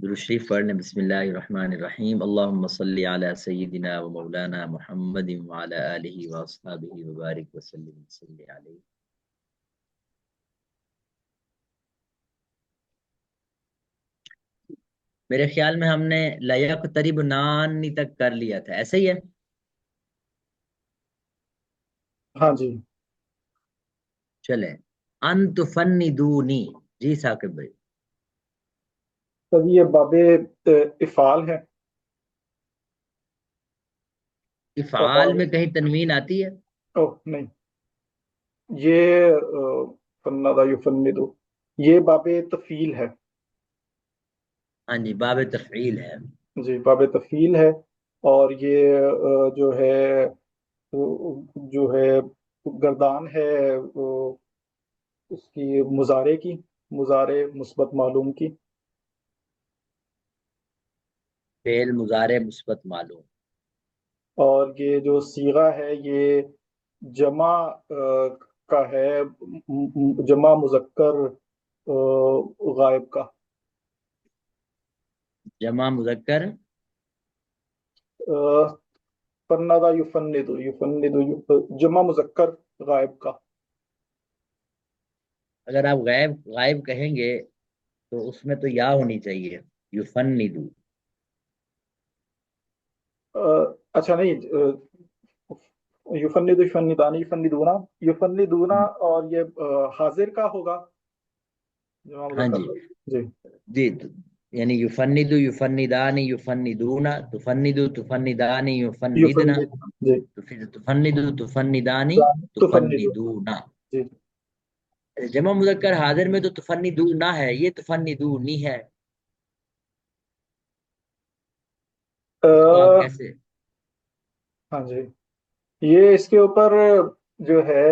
درود شریف پڑھ لیں۔ بسم اللہ الرحمن الرحیم، اللہم صلی علی سیدنا و مولانا محمد وعلی آلہ واصحابہ وبارک وسلم صلی علیہ۔ میرے خیال میں ہم نے لیقترب نانی تک کر لیا تھا، ایسے ہی ہے؟ ہاں جی. چلیں، انت فندونی، جی ثاقب بھائی۔ تب یہ باب افعال ہے. افعال اور میں کہیں تنوین آتی ہے؟ اوہ نہیں، یہ فندا یفندو، یہ باب تفعیل ہے. ہاں جی، باب تفعیل ہے۔ جی باب تفعیل ہے. اور یہ جو ہے جو ہے گردان ہے اس کی مضارع کی، مضارع مثبت معلوم کی. فعل مضارع مثبت معلوم۔ اور یہ جو صیغہ ہے یہ جمع کا ہے، جمع مذکر غائب کا. جمع مذکر، فندا جمع مذکر غائب کا. اگر آپ غائب غائب کہیں گے تو اس میں تو یا ہونی چاہیے، یفندو۔ اچھا نہیں، یفندونا یفندونا، اور یہ حاضر کا ہوگا جمع ہاں مذکر. جی جی جی، یعنی یفندو یفندانی یفندون، تفندو تفندانی یفندنا، یفند. جی تو پھر تفندو تفندانی تفندو. تفندون۔ جی. جمع مذکر حاضر میں تو تفندون ہے، یہ تفندونی ہے، اس کو آپ کیسے؟ ہاں جی، یہ اس کے اوپر جو ہے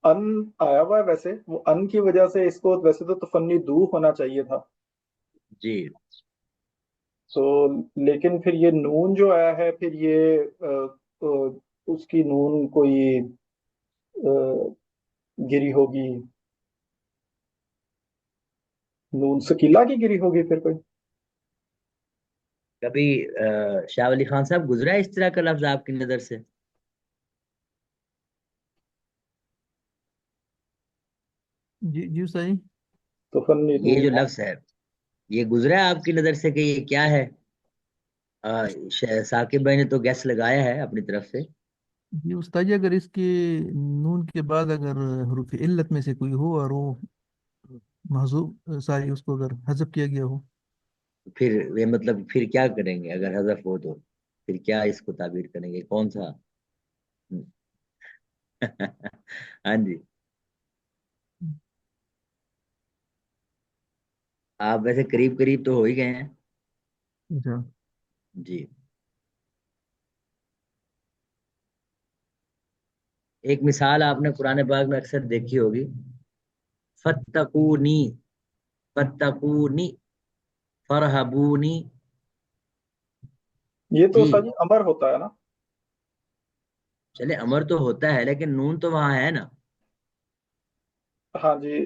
ان آیا ہوا ہے. ویسے وہ ان کی وجہ سے اس کو ویسے تو تفنی دو ہونا چاہیے تھا. جی تو لیکن پھر یہ نون جو آیا ہے، پھر یہ اس کی نون کوئی گری ہوگی، نون سکیلا کی گری ہوگی پھر کوئی. کبھی شاہ ولی خان صاحب گزرا ہے اس طرح کا لفظ آپ کی نظر سے؟ جی جی صحیح. تفنی دو. یہ جو لفظ ہے، یہ گزرا ہے آپ کی نظر سے کہ یہ کیا ہے؟ ثاقب بھائی نے تو گیس لگایا ہے اپنی طرف سے۔ جی استاد جی، اگر اس کے نون کے بعد اگر حروف علت میں سے کوئی ہو اور وہ محذوف ساری اس کو اگر حذف کیا گیا ہو. پھر یہ مطلب پھر کیا کریں گے اگر حذف ہو تو؟ پھر کیا اس کو تعبیر کریں گے، کون سا؟ ہاں جی، آپ ویسے قریب قریب تو ہو ہی گئے ہیں۔ اچھا. جی، ایک مثال آپ نے قرآن پاک میں اکثر دیکھی ہوگی، فتقونی، فتقونی، فرہبونی۔ یہ تو جی استاد جی امر ہوتا ہے نا. چلے، امر تو ہوتا ہے لیکن نون تو وہاں ہے نا۔ ہاں جی،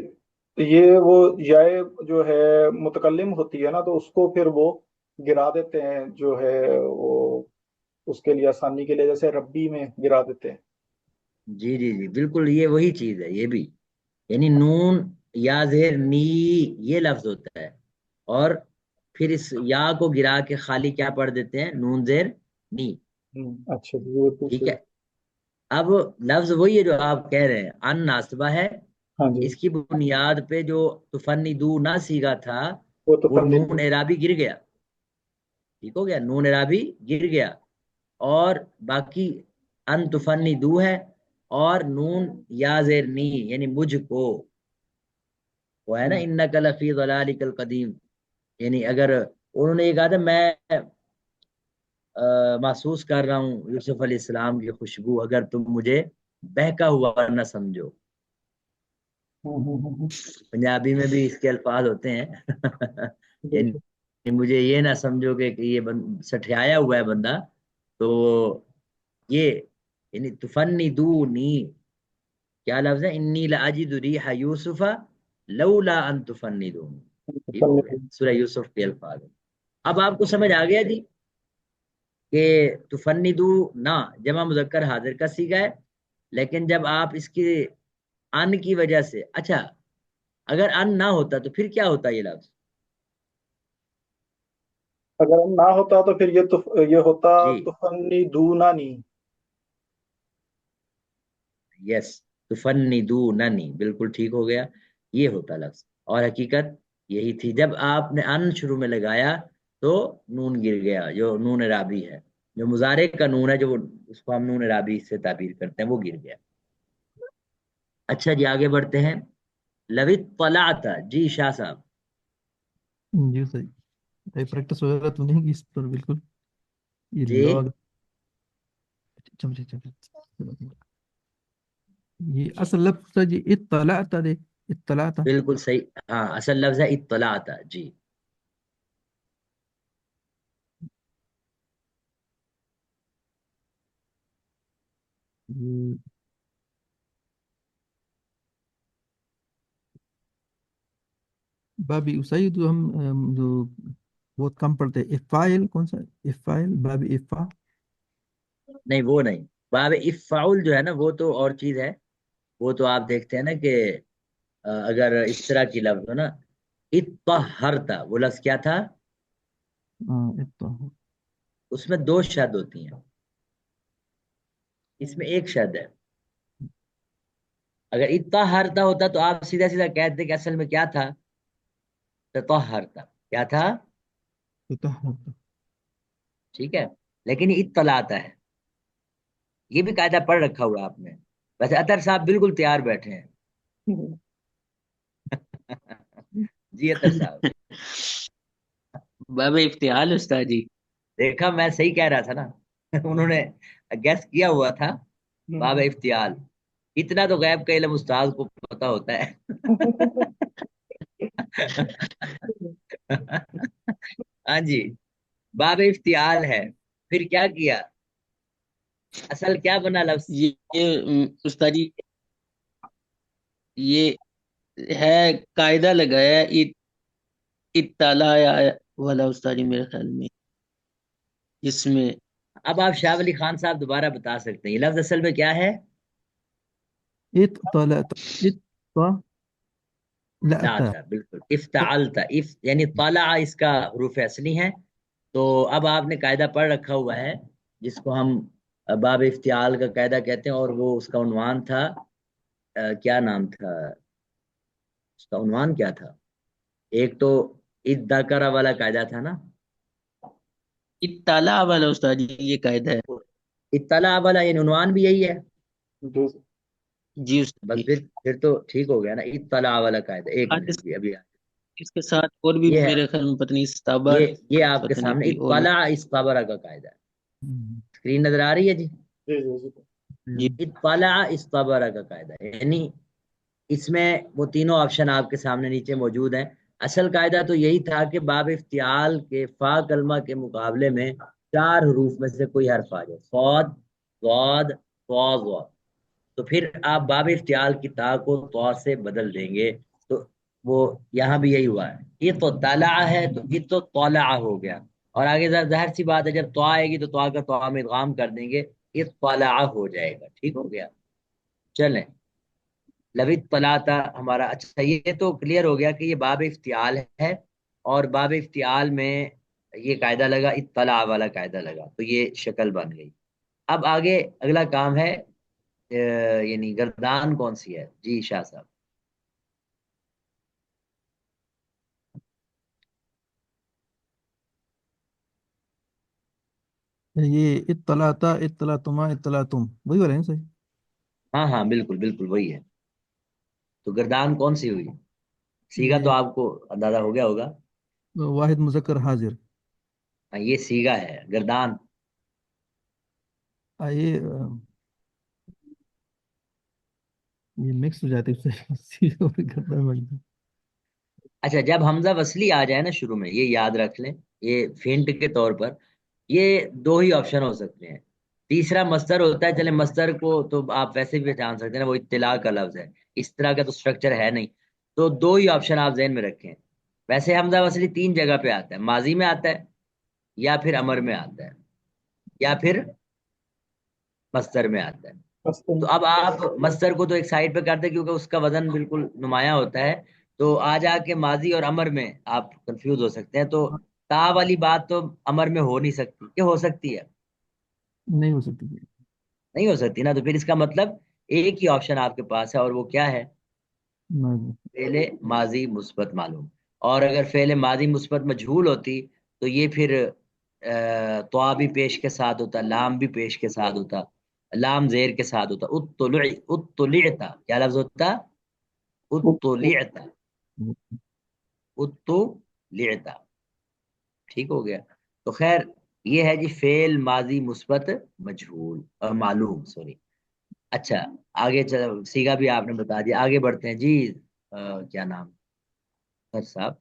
یہ وہ یائے جو ہے متکلم ہوتی ہے نا، تو اس کو پھر وہ گرا دیتے ہیں جو ہے وہ اس کے لیے آسانی کے لیے، جیسے ربی میں گرا دیتے ہیں. جی جی جی بالکل، یہ وہی چیز ہے یہ بھی، یعنی نون یا زہر نی، یہ لفظ ہوتا ہے، اور پھر اس یا کو گرا کے خالی کیا پڑھ دیتے ہیں، نون زیر نی۔ اچھا جی، یہ تو ٹھیک صحیح. ہے، اب لفظ وہی ہے جو آپ کہہ رہے ہیں، ان ناسبہ ہے، ہاں جی، اس کی بنیاد پہ جو تفندو نہ سیگا تھا وہ تو وہ فن. نون اعرابی گر گیا، ٹھیک ہو گیا، نون اعرابی گر گیا، اور باقی ان تفندو ہے، اور نون یا زیر نی یعنی مجھ کو، وہ ہے نا انک لفی ضلالک القدیم، یعنی اگر انہوں نے یہ کہا تھا میں محسوس کر رہا ہوں یوسف علیہ السلام کی خوشبو، اگر تم مجھے بہکا ہوا نہ سمجھو۔ پنجابی میں بھی اس کے الفاظ ہوتے ہیں یعنی مجھے یہ نہ سمجھو کہ یہ سٹھیایا ہوا ہے بندہ، تو یہ یعنی تفندونی کیا لفظ ہے، انی لاجد ریح یوسف لولا ان تفندون۔ ठीक हो गया, सूरह यूसुफ के अल्फाज। अब आपको समझ आ गया जी कि तुफन्निदू ना जमा मुजक्कर हाजिर का सीगा है, लेकिन जब आप इसके अन की वजह से, अच्छा अगर अन ना होता तो फिर क्या होता ये लफ्ज? अगर ना होता तो फिर ये होता जी, तुफन्नी दूनानी। यस, तुफन्निदू ननी, बिल्कुल ठीक हो गया, ये होता लफ्ज। और हकीकत यही थी, जब आपने अन शुरू में लगाया तो नून गिर गया, जो नून राबी है, जो मुजारे का नून है, जो उसको हम नून राबी से ताबीर करते हैं, वो गिर गया। अच्छा जी, आगे बढ़ते हैं। लवित तलाता, जी शाह साहब। जी सही। भाई प्रैक्टिस वगैरह तो नहीं की इस पर बिल्कुल। ये जी लॉग चमचे चमचे ये असल लफ्ज था जी, इत्तलाता दे, इत्तलाता। बिल्कुल सही। हाँ, असल लफ्ज है इत्तलाता जी। ये बाबी उसाई जो जो बहुत कम पढ़ते हैं, इफ़ाइल कौन सा, इफ़ाइल बाबी इफ़ा। नहीं, वो नहीं। बाब इफ़ाउल जो है ना, वो तो और चीज है। वो तो आप देखते हैं ना कि अगर इस तरह की लफ्ज हो ना, इत्तहरता, वो लफ्ज क्या था? हाँ इत्ता। उसमें दो शद होती हैं, इसमें एक शद है। अगर इत्तहरता होता तो आप सीधा सीधा कहते कि असल में क्या था, ततहरता, क्या था? इत्ता ठीक है, लेकिन ये इत्तलाता है। ये भी कायदा पढ़ रखा हुआ है आपने। वैसे अतर साहब बिल्कुल तैयार बैठे हैं। जी अतर साहब, बाबा इफ्तिहाल उस्ताद जी। देखा मैं सही कह रहा था ना। उन्होंने गेस किया हुआ था। बाब इफ्तियाल, इतना तो गैब का इल्म उस्ताद को पता होता है। हाँ जी, बाब इफ्तियाल है। फिर क्या किया, असल क्या बना लफ्ज? उस्ताद जी, ये है कायदा लगाया इत्तला वाला उस्ताद जी, मेरे ख्याल में इसमें। अब आप शाह अली खान साहब दोबारा बता सकते हैं ये लफ्ज असल में क्या है? इत्तलाता, इत्ता लाता। लाता, बिल्कुल, इफ्तालता, इफ यानी तला इसका हरूफ असली है। तो अब आपने कायदा पढ़ रखा हुआ है, जिसको हम बाब इफ्तियाल का कायदा कहते हैं, और वो उसका उन्वान था, क्या नाम था उसका, उन्वान क्या था? एक तो इद्दाकरा वाला कायदा था ना। इत्तला वाला उस्ताद जी ये कायदा है। इत्तला वाला ये उन्वान भी यही है। जो जी उस्ताद बस जी। फिर तो ठीक हो गया ना, इत्तला वाला कायदा। एक आज मिनट भी अभी इसके साथ और भी ये है, मेरे ख्याल में पता नहीं ये इस्ताबर, ये आपके पता नहीं सामने कोई और भी। इत्तला इस्ताबरा का कायदा है। हम्म, स्क्रीन नजर आ रही है जी? जी जी जी। जी इत्तला इस्ताबरा का कायदा है, यानी इसमें वो तीनों ऑप्शन आपके सामने नीचे मौजूद हैं। असल कायदा तो यही था कि बाब इफ्तियाल के फा कलमा के मुकाबले में चार हरूफ में से कोई हर्फ आ जाए, सौद, गौद, वा। तो फिर आप बाब इफ्तियाल की ता को तौ से बदल देंगे। तो वो यहाँ भी यही हुआ है, ये तो तला है तो ये तो तौला हो गया। और आगे जाहिर सी बात है, जब तो आएगी तो का तो में इदगाम कर देंगे, ये तला हो जाएगा। ठीक हो गया, चलें। लवित पलाता हमारा, अच्छा ये तो क्लियर हो गया कि ये बाब इफ्तियाल है, और बाब इफ्तियाल में ये कायदा लगा, इत्तला वाला कायदा लगा, तो ये शक्ल बन गई। अब आगे अगला काम है, यानी गर्दान कौन सी है, जी शाह साहब। ये इत्तलाता, इत्तलातुमा, इत्तलातुम वही वाले हैं सही। हाँ हाँ, बिल्कुल बिल्कुल वही है। तो गर्दान कौन सी हुई? सीगा तो ये आपको अंदाजा हो गया होगा। वाहिद मुजक्कर हाजिर। हाँ, ये सीगा है गर्दान। ये ये मिक्स हो जाते हैं सीधे और गर्दन में। अच्छा, जब हमजा वसली आ जाए ना शुरू में, ये याद रख लें, ये फेंट के तौर पर ये दो ही ऑप्शन हो सकते हैं। तीसरा मस्तर होता है, चले मस्तर को तो आप वैसे भी पहचान सकते हैं ना, वो इत्तिला का लफ्ज है, इस तरह का तो स्ट्रक्चर है नहीं। तो दो ही ऑप्शन आप जहन में रखें, वैसे हमजा वसली 3 जगह पे आता है, माजी में आता है, या फिर अमर में आता है, या फिर मस्तर में आता है। बस तो अब आप मस्तर को तो एक साइड पे करते हैं क्योंकि उसका वजन बिल्कुल नुमाया होता है, तो आ जाके माजी और अमर में आप कंफ्यूज हो सकते हैं। तो ता वाली बात तो अमर में हो नहीं सकती, क्या हो सकती है? नहीं हो सकती। नहीं हो सकती ना। तो फिर इसका मतलब एक ही ऑप्शन आपके पास है, और वो क्या है? माजी। फेले माजी मुस्बत मालूम। और अगर फेले माजी मुस्बत मजहूल होती तो ये फिर तो भी पेश के साथ होता, लाम भी पेश के साथ होता, लाम जेर के साथ होता। उत्तुलिअता क्या लफ्ज होता? उत्तुलिअता। उत्तुलिअता। ठीक हो गया। तो खैर, ये है जी फेल माजी मुस्बत मजहूल और मालूम, सॉरी। अच्छा, आगे चलो, सीगा भी आपने बता दिया, आगे बढ़ते हैं जी। क्या नाम सर साहब?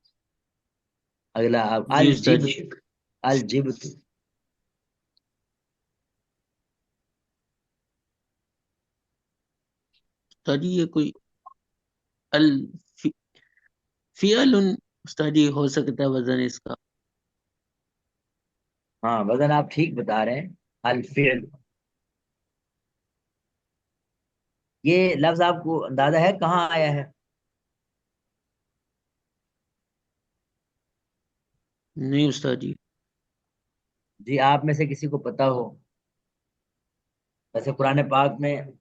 अगला जी अल उस्ताद जी। जिब्त। अल जिब्त। उस्ताद जी ये कोई अल फि- फियलुन उस्ताद जी हो सकता है वजन इसका। हाँ, वजन आप ठीक बता रहे हैं, अल फिल। ये लफ्ज आपको अंदाजा है कहाँ आया है? नहीं उस्ताद जी। जी, आप में से किसी को पता हो? वैसे कुरान पाक में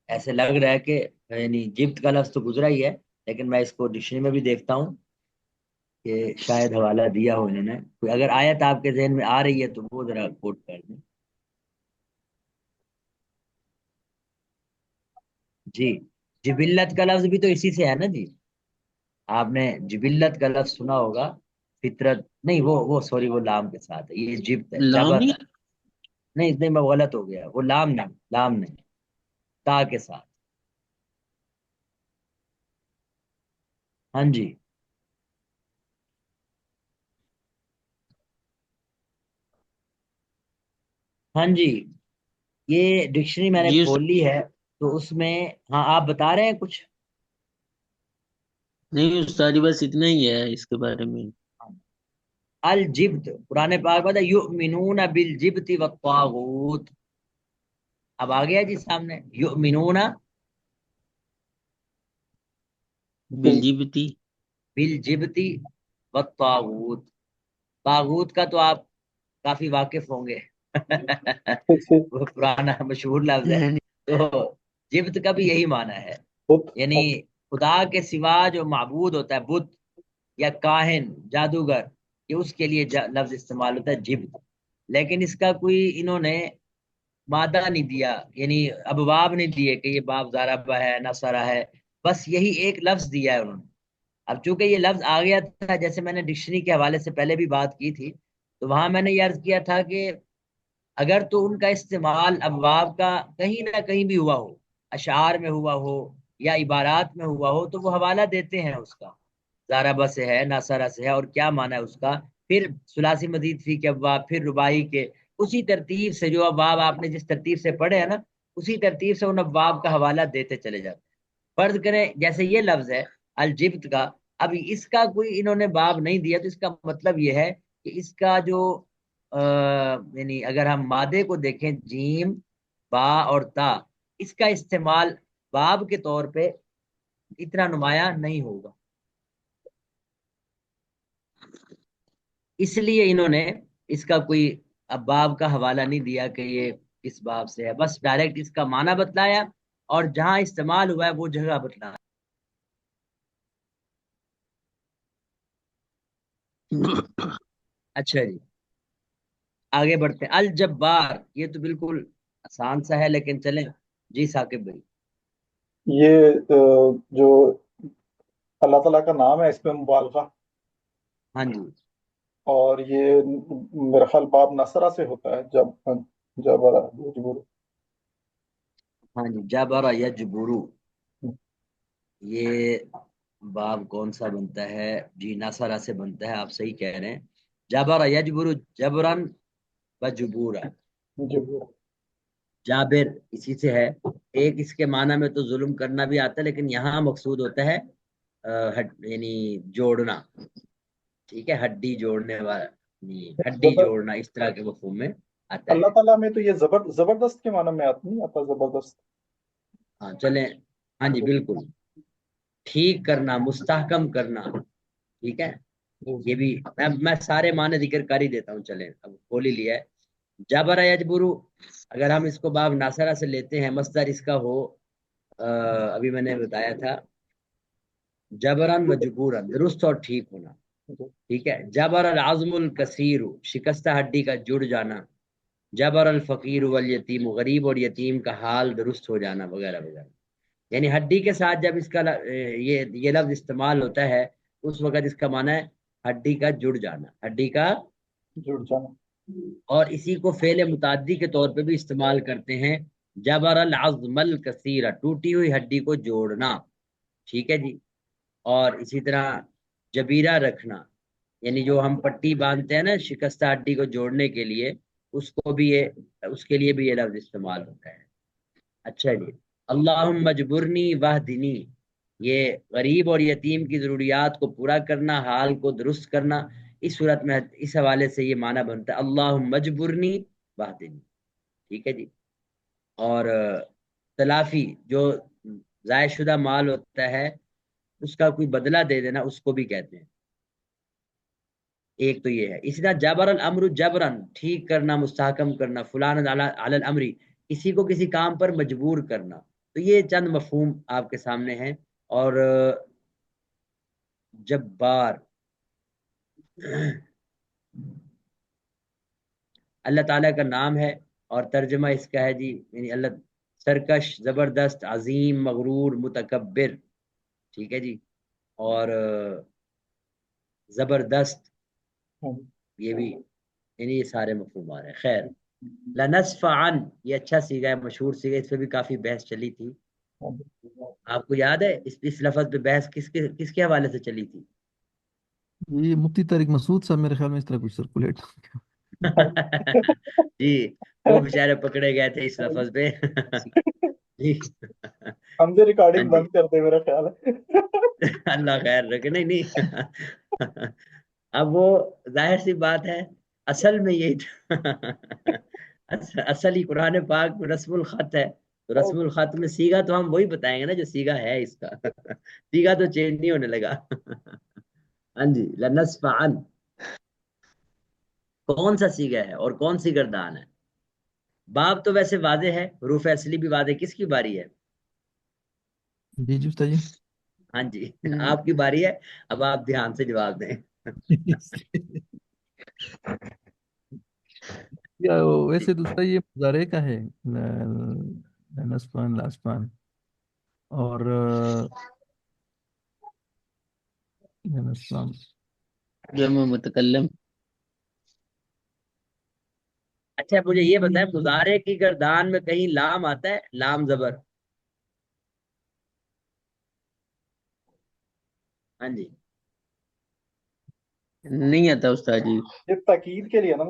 ऐसे लग रहा है कि यानी जिब्त का लफ्ज तो गुजरा ही है, लेकिन मैं इसको डिक्शनरी में भी देखता हूँ कि शायद हवाला दिया हो इन्होंने। कोई अगर आयत आपके जहन में आ रही है तो वो जरा कोट कर दें। जी, जिबिल्लत का लफ्ज भी तो इसी से है ना जी। आपने जिबिल्लत का लफ्ज सुना होगा। फितरत नहीं, वो सॉरी, वो लाम के साथ है, ये जिब्त है, लाम जबर नहीं। है। नहीं, इसमें मैं गलत हो गया, वो लाम नहीं, लाम नहीं, ता के साथ। हाँ जी। हाँ जी, ये डिक्शनरी मैंने जी खोल उस्ताद। ली है। तो उसमें, हाँ, आप बता रहे हैं कुछ? नहीं उस्ताद जी बस इतना ही है इसके बारे में। अल जिब्त, पुराने पाक में युमिनून बिल जिब्ति व तागूत। अब आ गया जी सामने, युमिनून बिलजिबती। बिल जिब्ति व तागूत। तागूत का तो आप काफी वाकिफ होंगे। वो पुराना मशहूर लफ्ज है। नहीं तो जिब्त का भी यही माना है, बुत। यानी खुदा के सिवा जो माबूद होता है, बुत या काहिन, जादूगर, ये उसके लिए लफ्ज इस्तेमाल होता है जिब्त। लेकिन इसका कोई इन्होंने मादा नहीं दिया, यानी अबवाब नहीं दिए कि ये बाब ज़ारबा है, नसरा है। बस यही एक लफ्ज दिया है उन्होंने। अब चूंकि ये लफ्ज आ गया था, जैसे मैंने डिक्शनरी के हवाले से पहले भी बात की थी, तो वहां मैंने ये अर्ज किया था कि अगर तो उनका इस्तेमाल अबवाब का कहीं ना कहीं भी हुआ हो, अशार में हुआ हो या इबारात में हुआ हो, तो वो हवाला देते हैं उसका, ज़ारबा से है, नासरा से है, और क्या माना है उसका। फिर सुलासी मजीद फी के अब्वाब, फिर रुबाई के, उसी तरतीब से जो अब्वाब आपने जिस तरतीब से पढ़े हैं ना, उसी तरतीब से उन अब्वाब का हवाला देते चले जाते हैं। फर्ज करें जैसे ये लफ्ज है अल जिब्त का, अब इसका कोई इन्होंने बाब नहीं दिया, तो इसका मतलब ये है कि इसका जो यानी अगर हम मादे को देखें, जीम, बा और ता, इसका इस्तेमाल बाब के तौर पे इतना नुमाया नहीं होगा। इसलिए इन्होंने इसका कोई अब बाब का हवाला नहीं दिया कि ये इस बाब से है, बस डायरेक्ट इसका माना बतलाया और जहां इस्तेमाल हुआ है वो जगह बतलाया। अच्छा जी, आगे बढ़ते हैं। अल जब्बार, ये तो बिल्कुल आसान सा है, लेकिन चलें। जी साकिब भाई। ये जो अल्लाह ताला का नाम है, इसमें मुबालगा। हाँ जी। और ये मेरा ख्याल बाब नसरा से होता है, जब मजबूर। हाँ जी, जबरा यजबुरु, ये बाब कौन सा बनता है? जी, नसरा से बनता है, आप सही कह रहे हैं। जबरा यजबुरु जबरन व जुबूरा। जबूर। जाबिर इसी से है। एक इसके माना में तो जुल्म करना भी आता है, लेकिन यहाँ मकसूद होता है यानी जोड़ना, ठीक है, हड्डी जोड़ने वाला, नहीं, हड्डी जबर जोड़ना, इस तरह के मफहूम में आता अल्लाह है। ताला में तो ये जबरदस्त के माना में आता नहीं आता, जबरदस्त। हाँ चलें, हाँ जी बिल्कुल, ठीक करना, मुस्तहकम करना, ठीक है। जी ये जी। भी मैं सारे माने जिक्र कर ही देता हूँ, चलें, अब खोल ही लिया है। जबर यजबुरु, अगर हम इसको बाब नासरा से लेते हैं, मस्दर इसका हो, अभी मैंने बताया था, जबरन मजबूरन, दुरुस्त और ठीक होना, जी। ठीक है। जबर अल आजमुल कसीर, शिकस्ता हड्डी का जुड़ जाना। जबर अल फकीर वल यतीम, गरीब और यतीम का हाल दुरुस्त हो जाना, वगैरह वगैरह। यानी हड्डी के साथ जब इसका ये लफ्ज इस्तेमाल होता है, उस वक़्त इसका माना है हड्डी का जुड़ जाना, हड्डी का। जुड़ जाना। और इसी को फेल मुताद्दी के तौर पे भी इस्तेमाल करते हैं, जबर अल अज़्मल कसीरा, टूटी हुई हड्डी को जोड़ना, ठीक है जी। और इसी तरह जबीरा रखना, यानी जो हम पट्टी बांधते हैं ना शिकस्ता हड्डी को जोड़ने के लिए, उसको भी ये, उसके लिए भी ये लफ्ज इस्तेमाल होता है। अच्छा जी, अल्लाहुम्मा मजबुरनी वाहदिनी, ये गरीब और यतीम की ज़रूरियात को पूरा करना, हाल को दुरुस्त करना। इस सूरत में इस हवाले से ये माना बनता है अल्लाहुम्मा मजबुरनी वाहदिनी, ठीक है जी। और तलाफी, जो ज़ाय शुदा माल होता है उसका कोई बदला दे देना, उसको भी कहते हैं। एक तो ये है। इसी तरह जबर अल अमरु जबरन, ठीक करना, मुस्तहकम करना, फुलान अलल अमरी, किसी को किसी काम पर मजबूर करना। तो ये चंद मफहूम आपके सामने हैं। और जब्बार, अल्लाह ताला का नाम है, और तर्जमा इसका है जी, यानी अल्लाह सरकश, जबरदस्त, अजीम, मगरूर, मुतकब्बिर, ठीक है जी। और जबरदस्त, हाँ ये भी, यानी ये सारे मफहूम आ रहे हैं। खैर, लनस्फ़अन, ये अच्छा सीगा है, मशहूर सीगा, इस पे भी काफी बहस चली थी। हाँ। आपको याद है इस लफ्ज पे बहस किसके किसके हवाले से चली थी? ये मुफ्ती तारिक मसूद साहब मेरे ख्याल में इस तरह कुछ सर्कुलेट। जी, वो बेचारे पकड़े गए थे इस लफ्ज पे। जी। हमसे हाँ रिकॉर्डिंग जी। बंद कर दे मेरा ख्याल है। अल्लाह खैर रखे, नहीं नहीं। अब वो जाहिर सी बात है, असल में यही था। असल ही कुरान पाक में रस्मुल खत है, तो रस्मुल खत में सीगा तो हम वही बताएंगे ना जो सीगा है इसका। सीगा तो चेंज नहीं होने लगा। हाँ जी, लनस्फअन, कौन सा सीगा है और कौन सी गर्दान है? बाप तो वैसे वादे है, हरूफ असली भी वादे, किसकी बारी है? जी जी उस्ताद जी। हाँ जी, हम्म, आपकी बारी है। अब आप ध्यान से जवाब दें। या वैसे तो उस्ताद ये मुजारे का है, नसफान लासफान, और नसफान। जमा मुतकल्लम। अच्छा मुझे ये बताएं, मुजारे की गर्दान में कहीं लाम आता है, लाम जबर? हाँ जी। नहीं आता उस्ताद जी। ये ताकीद के लिए ना,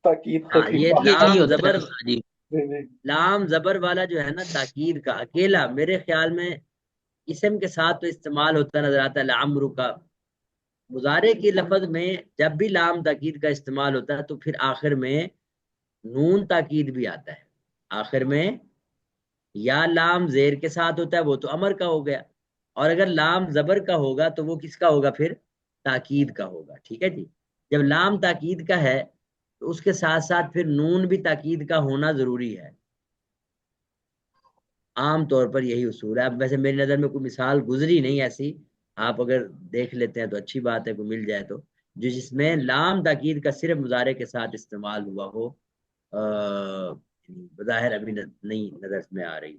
ताकीद हाँ, ये खफीफा। ये नहीं लाम होता है जबर, उस्ताद जी। जी जी। लाम जबर वाला जो है ना ताकीद का, अकेला मेरे ख्याल में इसम के साथ तो इस्तेमाल होता नजर आता है, लामरू का। मुजारे की लफ्ज में जब भी लाम ताकीद का इस्तेमाल होता है तो फिर आखिर में नून ताकीद भी आता है। आखिर में या लाम जेर के साथ होता है, वो तो अमर का हो गया। और अगर लाम जबर का होगा तो वो किसका होगा फिर? ताकीद का होगा, ठीक है जी। जब लाम ताकीद का है तो उसके साथ साथ फिर नून भी ताकीद का होना जरूरी है। आम तौर पर यही उसूल है। अब वैसे मेरी नज़र में कोई मिसाल गुजरी नहीं ऐसी, आप अगर देख लेते हैं तो अच्छी बात है, कोई मिल जाए तो, जो जिसमें लाम ताकीद का सिर्फ मुजारे के साथ इस्तेमाल हुआ हो। बज़ाहिर अभी नहीं नजर में आ रही।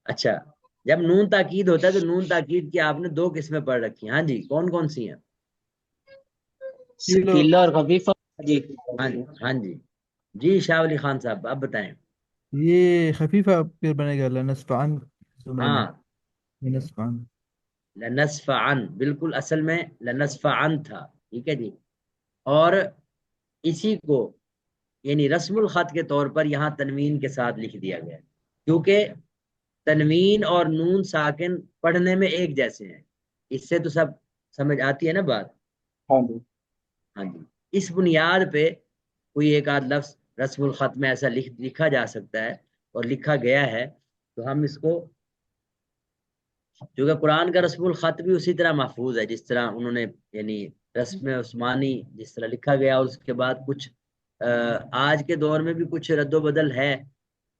अच्छा, जब नून ताकीद होता है तो नून ताकीद की आपने दो किस्में पढ़ रखी हैं, हाँ जी, कौन कौन सी हैं? किलो। सकीला और खफीफा जी। हाँ जी, हाँ जी। जी शाह अली खान साहब, आप बताएं। ये खफीफा फिर बनेगा लनस्फान जुमले में। हाँ, लनस्फान। लनस्फअन, बिल्कुल, असल में लनस्फअन था, ठीक है जी। और इसी को यानी रस्मुल खत के तौर पर यहाँ तनवीन के साथ लिख दिया गया है, क्योंकि तनवीन और नून साकिन पढ़ने में एक जैसे हैं। اس سے تو سب سمجھ آتی ہے نا بات؟ ہاں جی ہاں جی، اس بنیاد پہ کوئی ایک آدھ لفظ رسم الخط میں ایسا لکھا جا سکتا ہے اور لکھا گیا ہے، تو ہم اس کو، جو کہ قرآن کا رسم الخط بھی اسی طرح محفوظ ہے جس طرح انہوں نے، یعنی رسم عثمانی جس طرح لکھا گیا، اور اس کے بعد کچھ آج کے دور میں بھی کچھ رد و بدل ہے،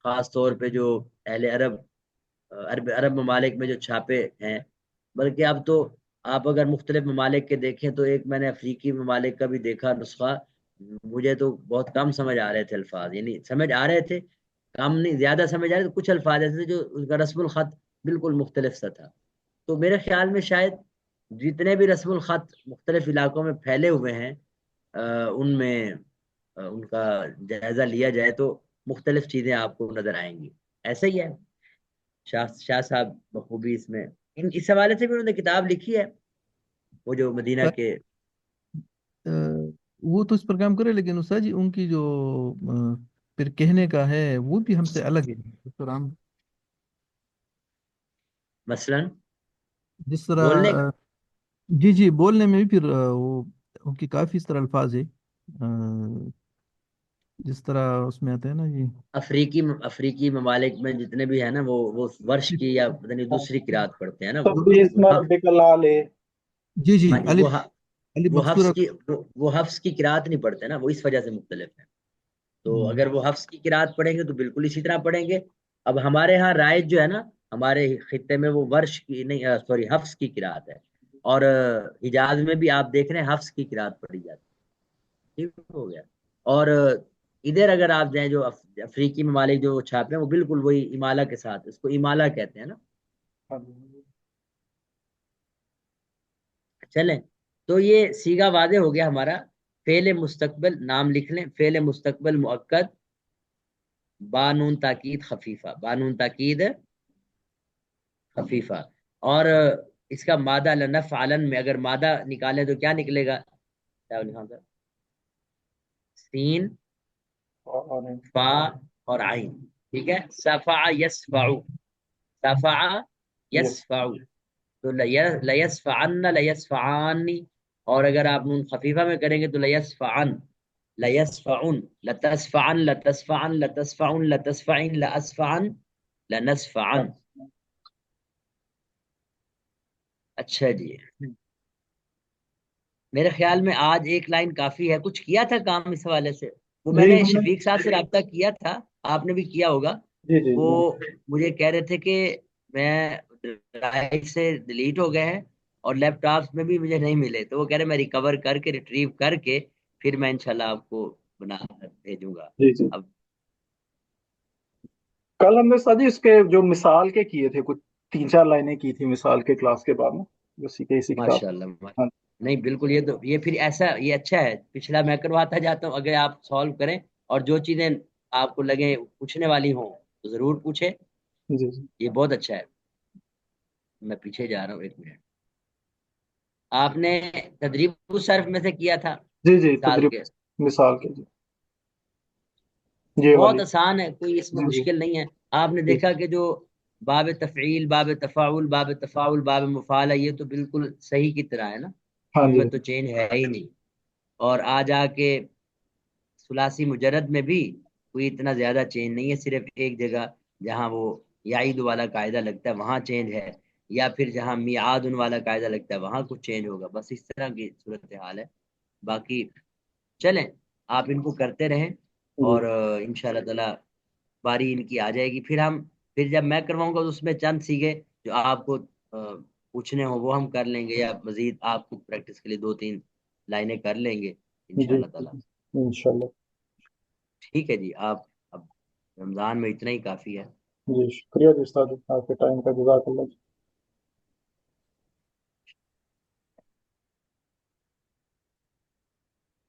خاص طور پہ جو اہل عرب ممالک میں جو چھاپے ہیں، بلکہ اب تو آپ اگر مختلف ممالک کے دیکھیں تو ایک میں نے افریقی ممالک کا بھی دیکھا نسخہ، مجھے تو بہت کم سمجھ آ رہے تھے الفاظ، یعنی سمجھ آ رہے تھے، کم نہیں زیادہ سمجھ آ رہے تھے، کچھ الفاظ ایسے تھے جو اس کا رسم الخط بالکل مختلف سا تھا۔ تو میرے خیال میں شاید جتنے بھی رسم الخط مختلف علاقوں میں پھیلے ہوئے ہیں، ان میں ان کا جائزہ لیا جائے تو مختلف چیزیں آپ کو نظر آئیں گی۔ ایسا ہی ہے، شاہ صاحب بخوبی اس میں اس حوالے سے بھی انہوں نے کتاب لکھی ہے، وہ جو مدینہ کے، وہ تو اس پر کام کرے، لیکن استاد جی ان کی جو پھر کہنے کا ہے وہ بھی ہم سے الگ ہے ڈاکٹر عام، مثلا جس طرح بولنے، جی جی بولنے میں بھی پھر وہ ان کی کافی اس طرح الفاظ ہے، جس طرح اس میں آتے ہیں نا جی، افریقی ممالک میں جتنے بھی ہیں نا، وہ ورش کی یا پتہ نہیں دوسری قرات پڑھتے ہیں نا، تو بھی اس میں ربک لال ہے. جی جی ہاں جی، الف الف وہ حفظ مقصورہ. کی وہ حفظ کی قرات نہیں پڑھتے نا، وہ اس وجہ سے مختلف ہے۔ تو اگر وہ حفظ کی قرات پڑھیں گے تو بالکل اسی طرح پڑھیں گے۔ اب ہمارے ہاں رائج جو ہے نا، ہمارے خطے میں وہ ورش کی نہیں، سوری حفظ کی قرات ہے، اور حجاز میں بھی آپ دیکھ رہے ہیں حفظ کی قرات پڑھی جاتی ہے، ٹھیک ہو گیا۔ اور ادھر اگر آپ جائیں جو افریقی ممالک جو چھاپے ہیں، وہ بالکل وہی امالہ کے ساتھ، اس کو امالہ کہتے ہیں نا۔ ہاں جی. چلیں، تو یہ سیگا واضح ہو گیا ہمارا۔ فعل مستقبل نام لکھ لیں، فعل مستقبل مؤکد، بانون تاکید خفیفہ، بانون تاکید خفیفہ، اور اس کا مادہ لنفعلن میں اگر مادہ نکالیں تو کیا نکلے گا؟ کیا لکھا ہوگا؟ سین، فا اور عین، ٹھیک ہے۔ صفع یسفع، صفع یسفع، تو لیسفعن لیسفعانی، اور اگر آپ نون خفیفہ میں کریں گے تو لیسفعن لیسفعن لتسفعن لتسفعن لتسفعن لتسفعن لاسفعن لنسفعن۔ اچھا جی، میرے خیال میں آج ایک لائن کافی ہے۔ کچھ کیا تھا کام اس حوالے سے؟ وہ میں نے شفیق صاحب سے رابطہ کیا تھا، آپ نے بھی کیا ہوگا۔ جی جی وہ مجھے کہہ رہے تھے کہ میں ڈرائیو سے ڈیلیٹ ہو گئے ہیں اور لیپ ٹاپ میں بھی مجھے نہیں ملے، تو وہ کہہ رہے میں ریکور کر کے ریٹریو کر کے پھر میں انشاءاللہ آپ کو بنا کر بھیجوں گا۔ جی جی. اب کل ہم نے سر جی اس کے جو مثال کے کیے تھے، کچھ 3-4 لائنیں کی تھی مثال کے کلاس کے بعد میں، اسی کتاب. ماشاء اللہ، ہاں نہیں بالکل، یہ تو یہ پھر ایسا، یہ اچھا ہے، پچھلا میں کرواتا جاتا ہوں، اگر آپ سالو کریں اور جو چیزیں آپ کو لگیں پوچھنے والی ہوں تو ضرور پوچھیں، جی جی یہ بہت اچھا ہے۔ میں پیچھے جا رہا ہوں، ایک منٹ۔ آپ نے تدریب الصرف میں سے کیا تھا جی جی. مثال تدریب کے؟ مثال کے جی، یہ بہت والی. آسان ہے، کوئی اس میں جی جی مشکل نہیں ہے۔ آپ نے جی. دیکھا کہ جو باب تفعیل، باب تفاعل، باب تفاعل، باب مفعال ہے، یہ تو بالکل صحیح کی طرح ہے نا، ہاں ان جی میں تو چینج ہے ہی نہیں۔ اور آ جا کے ثلاثی مجرد میں بھی کوئی اتنا زیادہ چینج نہیں ہے، صرف ایک جگہ جہاں وہ یعید والا قاعدہ لگتا ہے وہاں چینج ہے، یا پھر جہاں میعاد والا قاعدہ لگتا ہے وہاں کچھ چینج ہوگا، بس اس طرح کی صورتحال ہے۔ باقی چلیں، آپ ان کو کرتے رہیں، جی اور انشاءاللہ تعالی باری ان کی آ جائے گی۔ پھر جب میں کرواؤں گا تو اس میں چند سیگے جو آپ کو پوچھنے ہوں وہ ہم کر لیں گے، یا مزید آپ کو پریکٹس کے لیے 2-3 لائنیں کر لیں گے جی. انشاءاللہ تعالی۔ انشاءاللہ. ٹھیک ہے جی، آپ اب رمضان میں اتنا ہی کافی ہے۔ جی شکریہ جی استاد، آپ کے ٹائم کا جزاک اللہ.